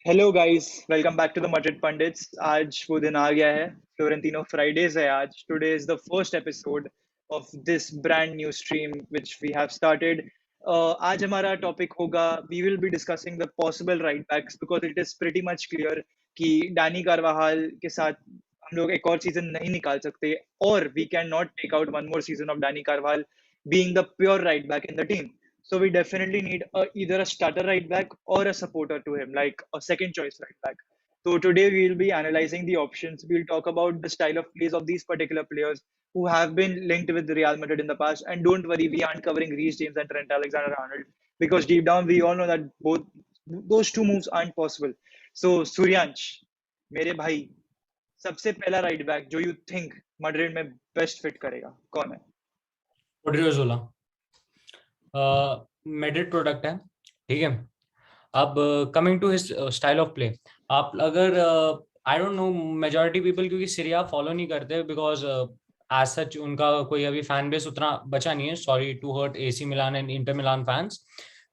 Hello guys, welcome back to the Madrid pundits. आज वो दिन आ गया है, फ्लोरेंटिनो फ्राइडेज है आज। Today is the first episode of this brand new stream which we have started. आज हमारा टॉपिक होगा, we will be discussing the possible right backs because it is pretty much clear कि Dani Carvajal के साथ हम लोग एक और सीजन नहीं निकाल सकते, और we can not take out one more season of Dani Carvajal being the pure right back in the team. So we definitely need either a starter right back or a supporter to him, like a second choice right back. So today we will be analyzing the options. We'll talk about the style of plays of these particular players who have been linked with Real Madrid in the past. And don't worry, we aren't covering Reece James and Trent Alexander-Arnold because deep down we all know that both those two moves aren't possible. So Suryansh, मेरे भाई, सबसे पहला right back जो you think Madrid में best fit करेगा कौन है? ओड्रियोजोला Madrid product है, ठीक है। अब coming to his style of play, आप अगर I don't know majority people क्योंकि सीरिया फॉलो नहीं करते बिकॉज एज सच उनका कोई अभी फैन बेस उतना बचा नहीं है। Sorry to hurt AC Milan and Inter Milan fans,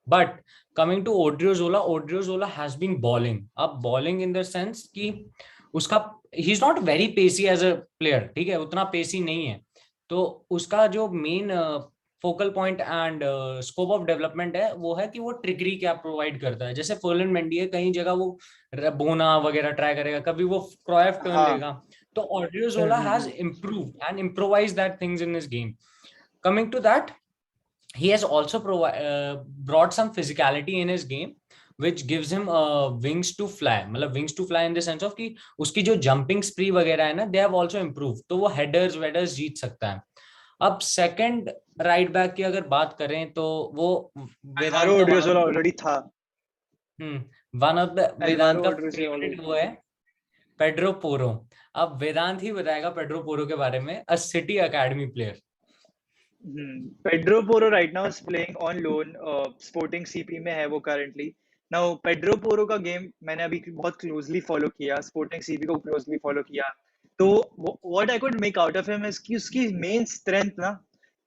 but coming to Odriozola, Odriozola has been balling. अब बॉलिंग इन द सेंस कि उसका he is not very pacey as a player, ठीक है, उतना पेसी नहीं है। तो उसका जो main focal point and scope of development है वो है कि वो ट्रिकरी क्या प्रोवाइड करता है। जैसे फर्लन मेंडी है, कई जगह वो बोना वगैरह ट्राई करेगा, कभी वो क्रोएफ टर्न हाँ। लेगा। तो Odriozola has improved and improvise that things in his game. Coming to that, he has also brought some physicality in his game which gives him wings to fly, मतलब wings to fly in the sense of कि उसकी जो jumping spree वगैरह है ना, they have also improved, तो वो headers वेडर्स जीत सकता है। अब सेकंड राइट बैक की अगर बात करें तो वो अल्वारो वेदांत का वन ऑफ ओड्रियोजोला ऑलरेडी था। वन ऑफ द वेदांत अल्वारो का ओड्रियोजोला फेवरेट ऑलरेडी। वो है पेड्रो पोरो। अब वेदांत ही बताएगा पेड्रो पोरो के बारे में, अ city academy player. Pedro Porro right now is playing on loan, sporting CP में है वो करंटली। नाउ पेड्रो पोरो का गेम मैंने अभी बहुत क्लोजली फॉलो किया, स्पोर्टिंग सीपी को क्लोजली फॉलो किया। तो what I could make out of him is कि उसकी मेन स्ट्रेंथ ना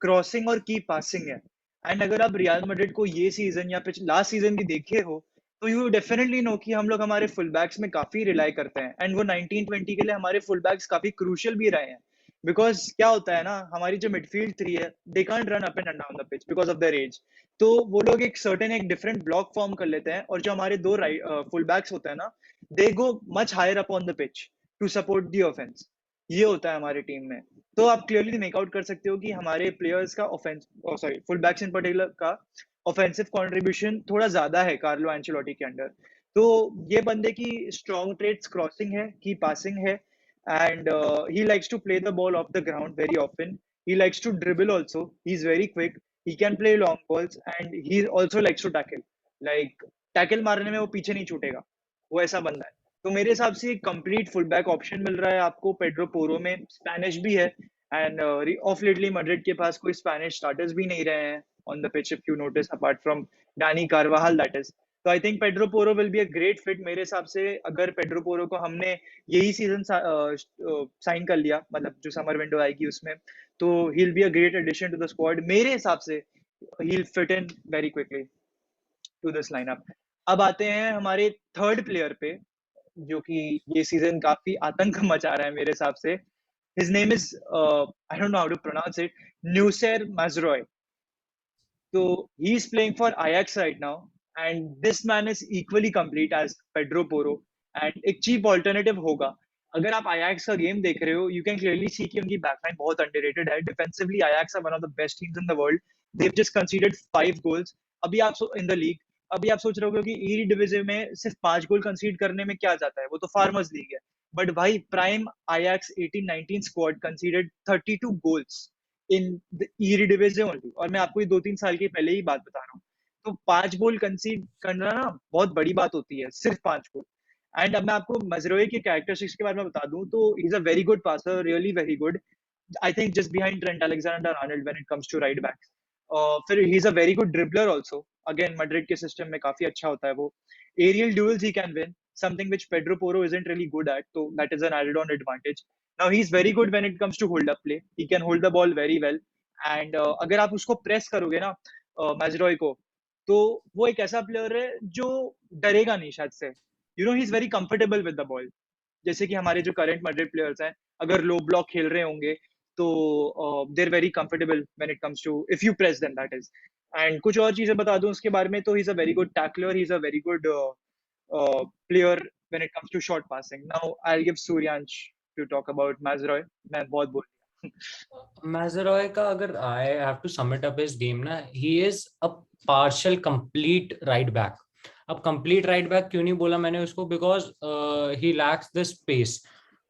क्रॉसिंग और की पासिंग है। एंड अगर आप रियल मैड्रिड को ये सीजन या लास्ट सीजन भी देखे हो तो यू डेफिनेटली नो कि हम लोग हमारे फुल बैक्स में काफी रिलाई करते हैं, एंड वो 1920 के लिए हमारे फुल बैक्स काफी क्रूशियल भी रहे हैं। बिकॉज क्या होता है ना, हमारी जो मिडफील्ड थ्री है they can't run up and down the pitch because of their age. तो वो लोग एक सर्टेन एक डिफरेंट ब्लॉक फॉर्म कर लेते हैं, और जो हमारे दो राइट फुल बैक्स होते हैं ना, they go much higher up on the pitch to support the offence. ये होता है हमारी टीम में। तो आप क्लियरली मेक आउट कर सकते हो कि हमारे प्लेयर्स का offence, sorry full backs in particular का ऑफेंसिव कंट्रीब्यूशन थोड़ा ज्यादा है कार्लो एंचेलोटी के अंडर। तो ये बंदे की स्ट्रॉन्ग ट्रेड्स क्रॉसिंग है, की पासिंग है, and he likes to play the ball off the ground very often. He likes to dribble also. He's very quick. He can play long balls, and he also likes to tackle. Like tackle मारने में वो पीछे नहीं छूटेगा, वो ऐसा बंदा है। तो मेरे हिसाब से एक कंप्लीट फुल बैक ऑप्शन मिल रहा है आपको पेड्रो पोरो में। स्पेनिश भी है, एंड ऑफ लेटली मैड्रिड के पास कोई स्पेनिश स्टार्टर्स भी नहीं रहे हैं on the pitch, if you notice, apart from Dani Carvajal that is. तो I think Pedro Porro will be a great fit मेरे हिसाब से। अगर पेड्रो पोरो को हमने यही सीजन साइन कर लिया, मतलब जो समर विंडो आएगी उसमें, तो he will be a great addition to the squad मेरे हिसाब से। He will fit in very quickly to this lineup. अब आते हैं हमारे थर्ड प्लेयर पे, जो कि ये सीजन काफी आतंक मचा रहा है मेरे हिसाब से। His name is, I don't know how to pronounce it, Noussair Mazraoui. So he's playing for Ajax right now, and this man is equally complete as Pedro Porro, and एक cheap alternative होगा। अगर आप Ajax का game देख रहे हो, you can clearly see कि उनकी backline बहुत underrated है। Defensively, Ajax are one of the best teams in the world. They've just conceded 5 goals. अभी आप in the league, अभी आप सोच रहे हो कि ई डिविजन में सिर्फ 5 गोल कंसीड करने में क्या जाता है, वो तो फार्मर्स लीग है। बट भाई prime Ajax 18-19 squad considered 32 goals in the Eredivisie only, और मैं आपको ये 2-3 साल के पहले ही बात बता रहा हूँ। तो 5 गोल कंसीड करना ना बहुत बड़ी बात होती है, सिर्फ 5 गोल। एंड अब मैं आपको मजरोई के कैरेक्टरिस्टिक्स के बारे में बता दूं तो he is a very good passer, really very good. I think just behind Trent Alexander-Arnold when it comes to right backs. फिर he is a very good dribbler also. Again, Madrid के system में काफी अच्छा होता है वो। Aerial duels he can win, something which Pedro Porro isn't really good at. So that is an added-on advantage. Now he's very good when it comes to hold-up play. He can hold the ball very well. And अगर आप उसको press करोगे ना मैजरॉय को, तो वो एक ऐसा प्लेयर है जो डरेगा नहीं शायद से। You know he is very comfortable with the ball. जैसे कि हमारे जो करंट मैड्रिड प्लेयर्स हैं, अगर लो ब्लॉक खेल रहे होंगे तो they are very comfortable when it comes to if you press them, that is. And कुछ और चीजें बता दूं उसके बारे में, तो he is a very good tackler, he is a very good player when it comes to short passing. Now I will give Suryansh to talk about Mazraoui. मैं बहुत बोल मैजरॉय का अगर I have to sum it up his game ना, ही is a partial complete right back. अब complete right back क्यों नहीं बोला मैंने उसको, because he lakhs the space,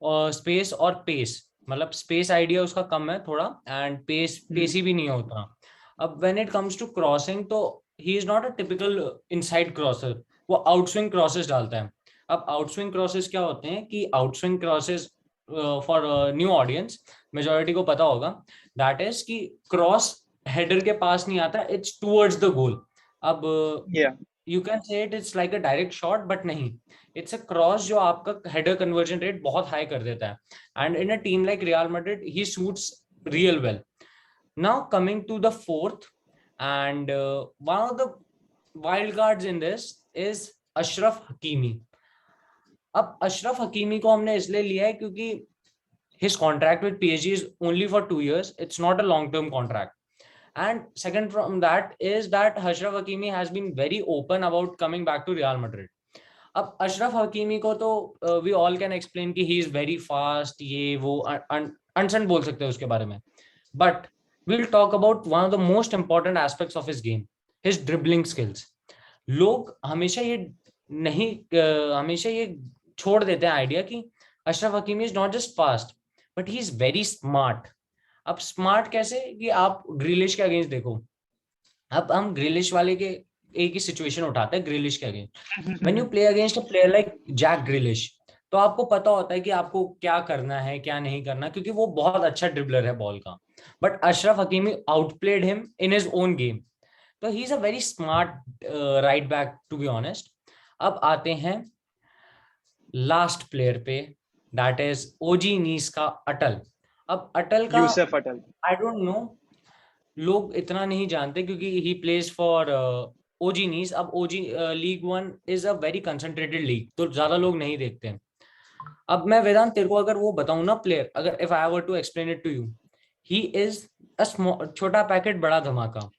और स्पेस और पेस, मतलब स्पेस आइडिया उसका कम है थोड़ा, एंड पेसी भी नहीं होता। अब when it comes to crossing, तो he is not a typical inside crosser, वो आउटस्विंग क्रॉसेस डालता है। अब आउटस्विंग क्रॉसेस क्या होते हैं कि outswing crosses, for new audience, majority को पता होगा, दैट इज कि क्रॉस हेडर के पास नहीं आता, इट्स टुवर्ड्स द गोल। अब Yeah. You can say it it's like a direct shot, but नहीं, इट्स अ क्रॉस जो आपका हेडर कन्वर्जन रेट बहुत हाई कर देता है। And in a team like Real Madrid he suits real well. Now coming to the fourth, and one of the wild cards in this is Achraf Hakimi. अब Achraf Hakimi को हमने इसलिए लिया है क्योंकि his contract with PSG is only for 2 years. It's not a long-term contract. And second from that is that Ashraf Hakimi has been very open about coming back to Real Madrid. अब Achraf Hakimi को तो we all can explain कि he is very fast, ये वो अनसन बोल सकते हैं उसके बारे में, but we'll talk about one of the most important aspects of his game, his dribbling skills. लोग हमेशा ये छोड़ देते हैं आइडिया कि Ashraf Hakimi is not just fast, but he is very smart. अब स्मार्ट कैसे, कि आप ग्रिलिश के अगेंस्ट देखो। अब हम ग्रिलिश वाले के एक ही सिचुएशन उठाते हैं ग्रिलिश के अगेंस्ट। When you play against a player like Jack Grealish, तो आपको पता होता है कि आपको क्या करना है क्या नहीं करना, क्योंकि वो बहुत अच्छा ड्रिबलर है बॉल का। But Achraf Hakimi outplayed him in his own game, तो he is a very smart right back to be honest. अब आते हैं लास्ट प्लेयर पे, दैट इज ओजी नीस का अटल। अब अटल का Youcef Atal. I don't know, लोग इतना नहीं जानते क्योंकि he plays for OG Nice. अब OG Ligue 1 is a very concentrated league, तो ज्यादा लोग नहीं देखते। अब मैं वेदांत तेरे को अगर वो बताऊं ना प्लेयर, अगर if I were to explain it to you, he is a छोटा पैकेट बड़ा धमाका।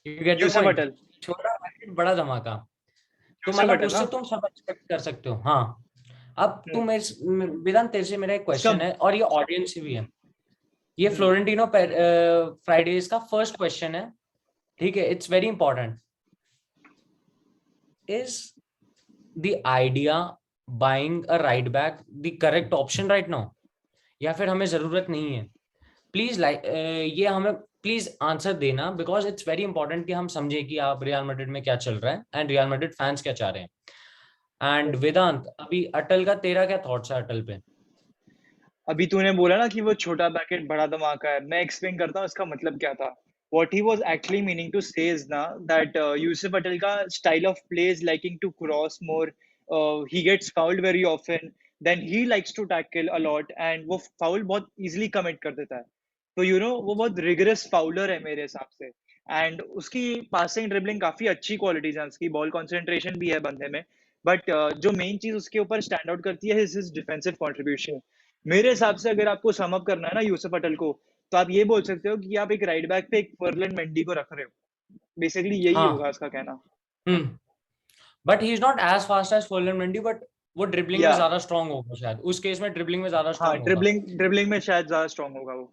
You get the Youcef point? Atal. छोटा पैकेट बड़ा धमाका, तो यूसुफ मतलब अटल उससे ना। तुम सब एक्सपेक्ट कर सकते हो। हाँ, अब तुम हम्म। वेदांत तेरे से मेरा एक उसका। क्वेश्चन है, और ये ऑडियंस से भी है। ये हम्म। फ्लोरेंटिनो फ्राइडेज का फर्स्ट क्वेश्चन है, ठीक है? It's very important. Is the idea buying a right back the correct option right now, या फिर हमें जरूरत नहीं है? प्लीज ये हमें प्लीज आंसर देना, बिकॉज इट्स वेरी इंपॉर्टेंट कि हम समझे कि आप रियल मैड्रिड में क्या चल रहा है एंड रियल मैड्रिड फैंस क्या चाह रहे हैं। एंड वेदांत, अभी अटल का तेरा क्या थॉट्स है अटल पे? अभी तूने बोला ना कि वो छोटा पैकेट बड़ा धमाका है, मैं एक्सप्लेन करता हूँ इसका मतलब क्या था। What he was actually meaning to say is ना that Yusuf Patel का style of play is liking to cross more. He gets fouled very often. Then he likes to tackle a lot and वो foul बहुत easily commit कर देता है। तो वो बहुत rigorous fouler है मेरे हिसाब से। एंड उसकी पासिंग ड्रिबलिंग काफी अच्छी क्वालिटीज है, उसकी बॉल कंसंट्रेशन भी है बंदे में। बट जो मेन चीज उसके ऊपर स्टैंड आउट करती है हिज डिफेंसिव कंट्रीब्यूशन। मेरे हिसाब से अगर आपको सम अप करना है ना यूसुफ पटेल को, तो आप ये बोल सकते हो कि आप एक राइट बैक पे एक फर्लन मेंडी को रख रहे हो। बेसिकली यही हाँ। होगा उसका कहना। But he is not as fast as Ferland Mendy, but वो ड्रिबलिंग में या ज्यादा स्ट्रांग होगा, शायद उस केस में ड्रिबलिंग में ज्यादा हाँ, स्ट्रांग होगा। ड्रिबलिंग ड्रिबलिंग में शायद ज्यादा स्ट्रांग होगा वो।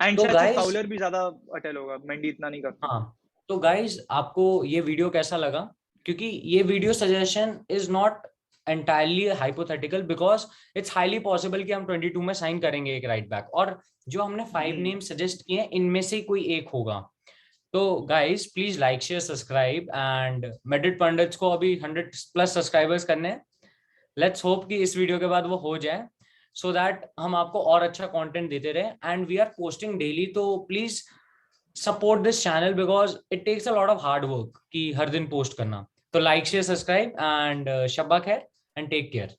एंड तो शायद से गाइस, फाउलर भी ज्यादा अटेल होगा, मेंडी इतना नहीं करता। हाँ, तो गाइस आपको ये वीडियो कैसा लगा? क्योंकि ये video suggestion is not entirely hypothetical, because it's highly possible कि हम 22 में साइन करेंगे एक राइट बैक, और जो हमने 5 नेम सजेस्ट किए हैं इनमें से कोई एक होगा। तो guys please like share subscribe, and Madrid Pandits को अभी 100+ सब्सक्राइबर्स करने हैं। लेट्स होप कि इस वीडियो के बाद वो हो जाए, सो दैट हम आपको और अच्छा कंटेंट देते रहे। And we are posting daily, तो please support this channel, because it takes a lot of hard work कि हर दिन पोस्ट करना। तो लाइक शेयर सब्सक्राइब, एंड शब्बा खैर, एंड टेक केयर।